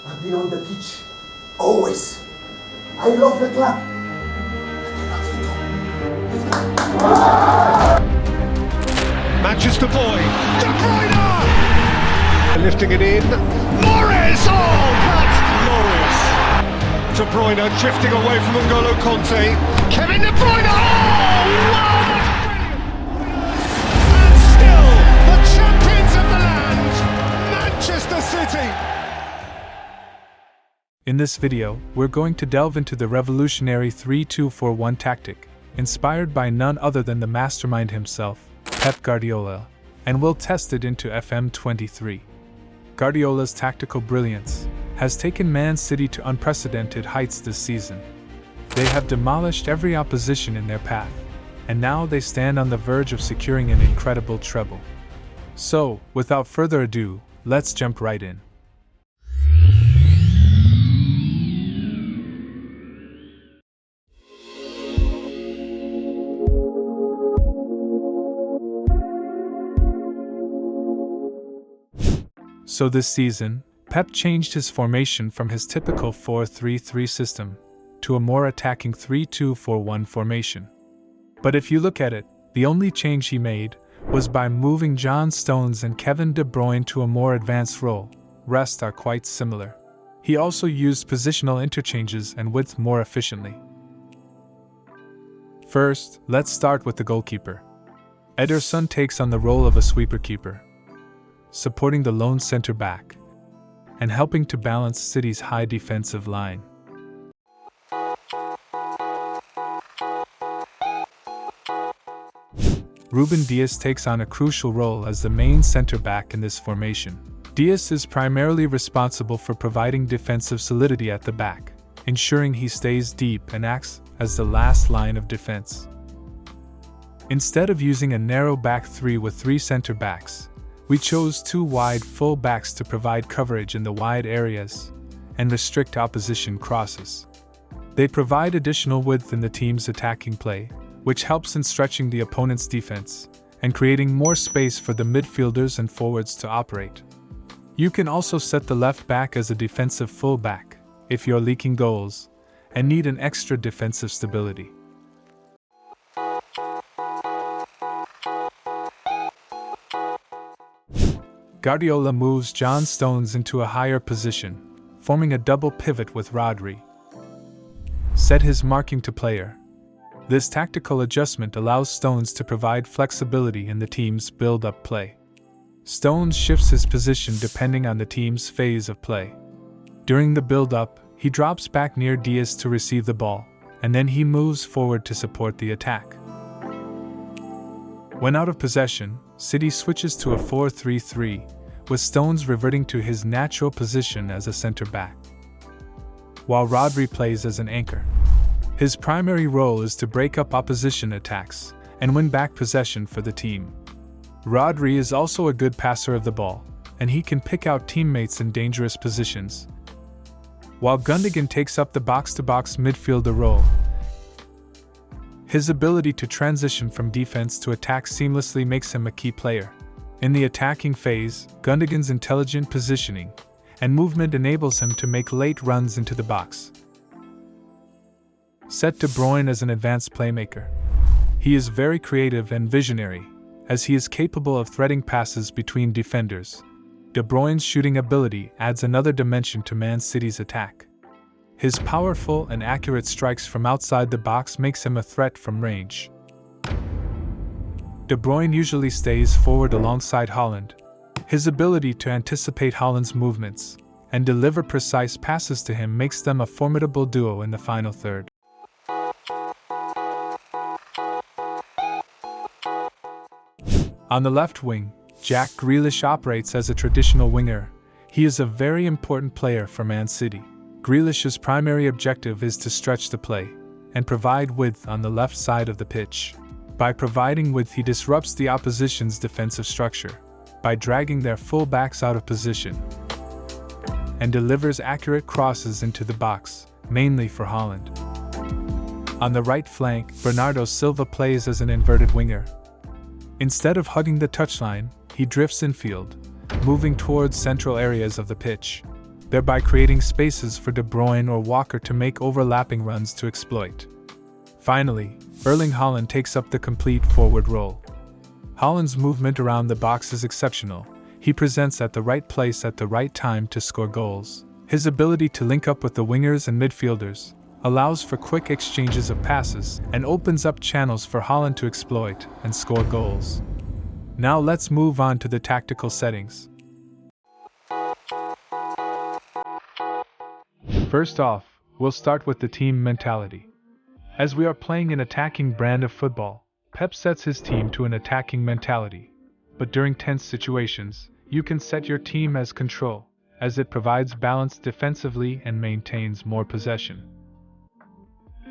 I've been on the pitch. Always. I love the club. And I love you too. Manchester boy. De Bruyne! Lifting it in. Morris! Oh, that's glorious. De Bruyne drifting away from N'Golo Conte. Kevin De Bruyne! Oh, wow, that's brilliant! And still, the champions of the land, Manchester City. In this video, we're going to delve into the revolutionary 3-2-4-1 tactic, inspired by none other than the mastermind himself, Pep Guardiola, and we'll test it into FM23. Guardiola's tactical brilliance has taken Man City to unprecedented heights this season. They have demolished every opposition in their path, and now they stand on the verge of securing an incredible treble. So, without further ado, let's jump right in. So this season, Pep changed his formation from his typical 4-3-3 system to a more attacking 3-2-4-1 formation. But if you look at it, the only change he made was by moving John Stones and Kevin De Bruyne to a more advanced role. Rest are quite similar. He also used positional interchanges and width more efficiently. First, let's start with the goalkeeper. Ederson takes on the role of a sweeper keeper, supporting the lone center-back and helping to balance City's high defensive line. Ruben Dias takes on a crucial role as the main center-back in this formation. Dias is primarily responsible for providing defensive solidity at the back, ensuring he stays deep and acts as the last line of defense. Instead of using a narrow back three with three center-backs, we chose two wide full backs to provide coverage in the wide areas and restrict opposition crosses. They provide additional width in the team's attacking play, which helps in stretching the opponent's defense and creating more space for the midfielders and forwards to operate. You can also set the left back as a defensive full back if you're leaking goals and need an extra defensive stability. Guardiola moves John Stones into a higher position, forming a double pivot with Rodri. Set his marking to player. This tactical adjustment allows Stones to provide flexibility in the team's build-up play. Stones shifts his position depending on the team's phase of play. During the build-up, he drops back near Dias to receive the ball, and then he moves forward to support the attack. When out of possession, City switches to a 4-3-3, with Stones reverting to his natural position as a center-back, while Rodri plays as an anchor. His primary role is to break up opposition attacks and win back possession for the team. Rodri is also a good passer of the ball, and he can pick out teammates in dangerous positions, while Gundogan takes up the box-to-box midfielder role. His ability to transition from defense to attack seamlessly makes him a key player. In the attacking phase, Gundogan's intelligent positioning and movement enables him to make late runs into the box. Set De Bruyne as an advanced playmaker. He is very creative and visionary, as he is capable of threading passes between defenders. De Bruyne's shooting ability adds another dimension to Man City's attack. His powerful and accurate strikes from outside the box makes him a threat from range. De Bruyne usually stays forward alongside Haaland. His ability to anticipate Haaland's movements and deliver precise passes to him makes them a formidable duo in the final third. On the left wing, Jack Grealish operates as a traditional winger. He is a very important player for Man City. Grealish's primary objective is to stretch the play and provide width on the left side of the pitch. By providing width, he disrupts the opposition's defensive structure by dragging their full backs out of position and delivers accurate crosses into the box, mainly for Haaland. On the right flank, Bernardo Silva plays as an inverted winger. Instead of hugging the touchline, he drifts infield, moving towards central areas of the pitch. thereby creating spaces for De Bruyne or Walker to make overlapping runs to exploit. Finally, Erling Haaland takes up the complete forward role. Haaland's movement around the box is exceptional. He presents at the right place at the right time to score goals. His ability to link up with the wingers and midfielders allows for quick exchanges of passes and opens up channels for Haaland to exploit and score goals. Now let's move on to the tactical settings. First off, we'll start with the team mentality. As we are playing an attacking brand of football, Pep sets his team to an attacking mentality. But during tense situations, you can set your team as control, as it provides balance defensively and maintains more possession.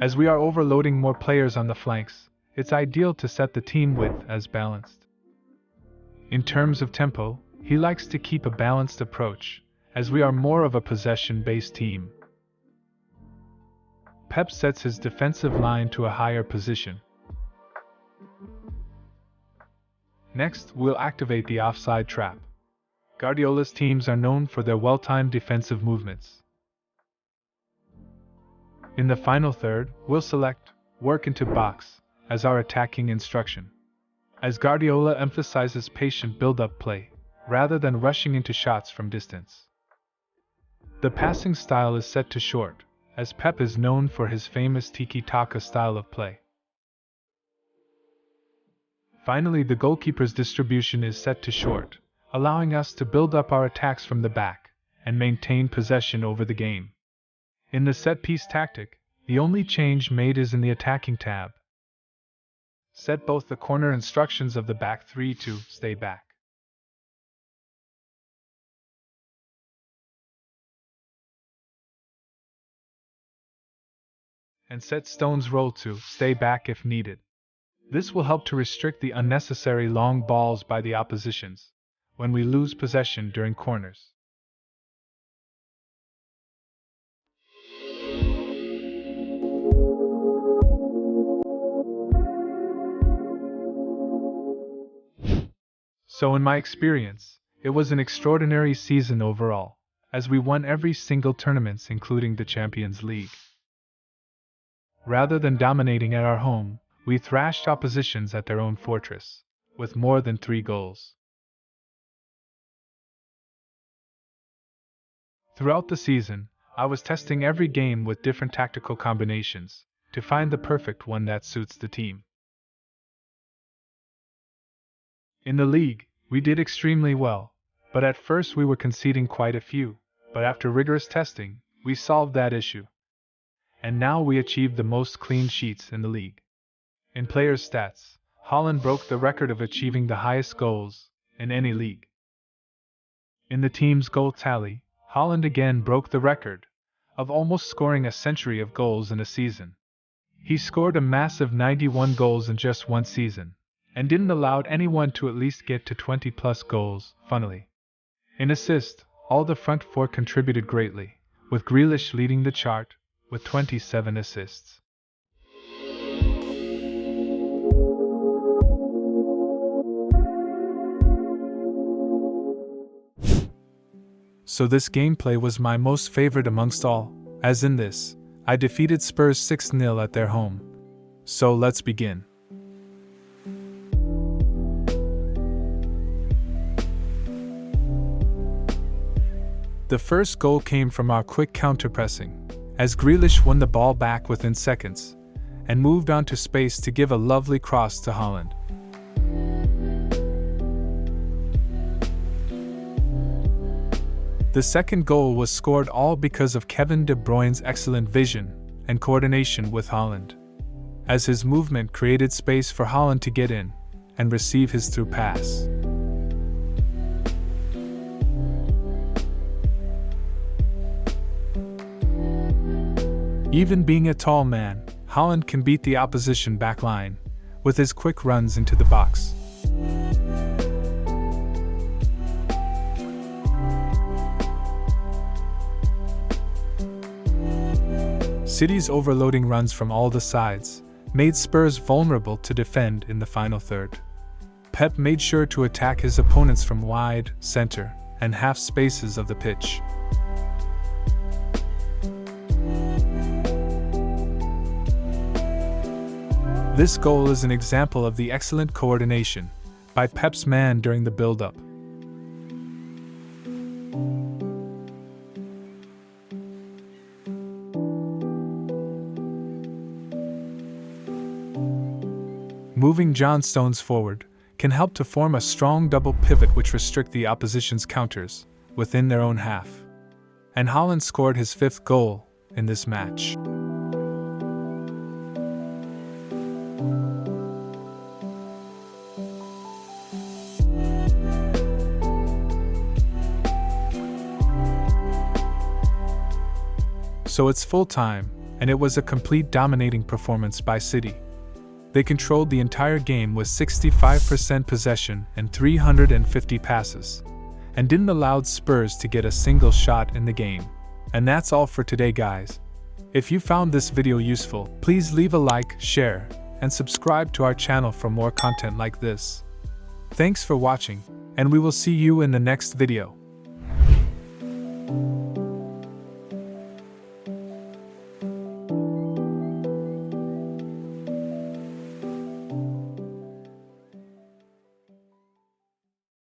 As we are overloading more players on the flanks, it's ideal to set the team width as balanced. In terms of tempo, he likes to keep a balanced approach, as we are more of a possession-based team. Pep sets his defensive line to a higher position. Next, we'll activate the offside trap. Guardiola's teams are known for their well-timed defensive movements. In the final third, we'll select work into box as our attacking instruction, as Guardiola emphasizes patient build-up play rather than rushing into shots from distance. The passing style is set to short, as Pep is known for his famous tikitaka style of play. Finally, the goalkeeper's distribution is set to short, allowing us to build up our attacks from the back and maintain possession over the game. In the set-piece tactic, the only change made is in the attacking tab. Set both the corner instructions of the back three to stay back. And set Stone's role to stay back if needed. This will help to restrict the unnecessary long balls by the oppositions when we lose possession during corners. So in my experience, it was an extraordinary season overall, as we won every single tournament including the Champions League. Rather than dominating at our home, we thrashed oppositions at their own fortress, with more than 3 goals. Throughout the season, I was testing every game with different tactical combinations, to find the perfect one that suits the team. In the league, we did extremely well, but at first we were conceding quite a few, but after rigorous testing, we solved that issue. And now we achieved the most clean sheets in the league. In players' stats, Haaland broke the record of achieving the highest goals in any league. In the team's goal tally, Haaland again broke the record of almost scoring a century of goals in a season. He scored a massive 91 goals in just one season, and didn't allow anyone to at least get to 20+ goals, funnily. In assist, all the front four contributed greatly, with Grealish leading the chart with 27 assists. So this gameplay was my most favorite amongst all, as in this, I defeated Spurs 6-0 at their home. So let's begin. The first goal came from our quick counter-pressing, as Grealish won the ball back within seconds, and moved onto space to give a lovely cross to Haaland. The second goal was scored all because of Kevin De Bruyne's excellent vision and coordination with Haaland, as his movement created space for Haaland to get in and receive his through pass. Even being a tall man, Haaland can beat the opposition back line with his quick runs into the box. City's overloading runs from all the sides made Spurs vulnerable to defend in the final third. Pep made sure to attack his opponents from wide, center, and half spaces of the pitch. This goal is an example of the excellent coordination by Pep's man during the build-up. Moving John Stones forward can help to form a strong double pivot which restrict the opposition's counters within their own half. And Haaland scored his 5th goal in this match. So it's full time, and it was a complete dominating performance by City. They controlled the entire game with 65% possession and 350 passes, and didn't allow Spurs to get a single shot in the game. And that's all for today, guys. If you found this video useful, please leave a like, share, and subscribe to our channel for more content like this. Thanks for watching, and we will see you in the next video.